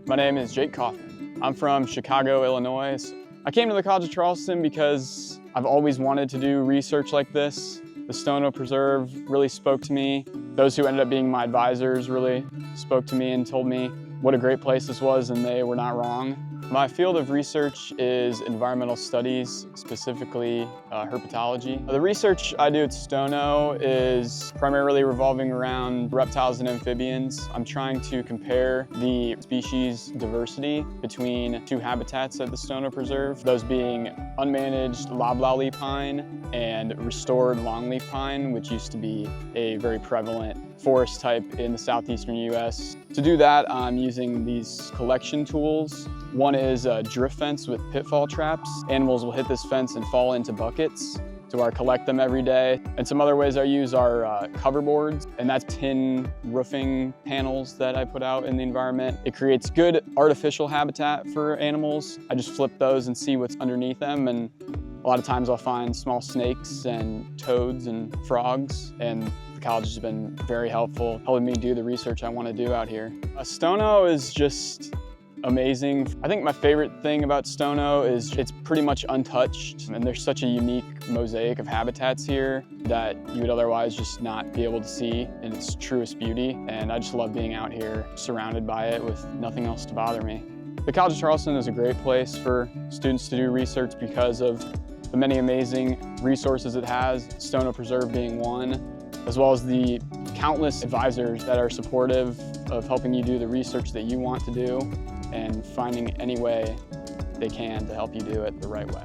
My name is Jake Coffman. I'm from Chicago, Illinois. I came to the College of Charleston because I've always wanted to do research like this. The Stono Preserve really spoke to me. Those who ended up being my advisors really spoke to me and told me what a great place this was, and they were not wrong. My field of research is environmental studies, specifically herpetology. The research I do at Stono is primarily revolving around reptiles and amphibians. I'm trying to compare the species diversity between two habitats at the Stono Preserve, those being unmanaged loblolly pine and restored longleaf pine, which used to be a very prevalent forest type in the southeastern U.S. To do that, I'm using these collection tools. One is a drift fence with pitfall traps. Animals will hit this fence and fall into buckets, so I collect them every day. And some other ways I use are cover boards, and that's tin roofing panels that I put out in the environment. It creates good artificial habitat for animals. I just flip those and see what's underneath them, and a lot of times I'll find small snakes and toads and frogs, and the college has been very helpful, helping me do the research I want to do out here. Stono is just amazing. I think my favorite thing about Stono is it's pretty much untouched, and there's such a unique mosaic of habitats here that you would otherwise just not be able to see in its truest beauty. And I just love being out here surrounded by it with nothing else to bother me. The College of Charleston is a great place for students to do research because of the many amazing resources it has, Stono Preserve being one, as well as the countless advisors that are supportive of helping you do the research that you want to do and finding any way they can to help you do it the right way.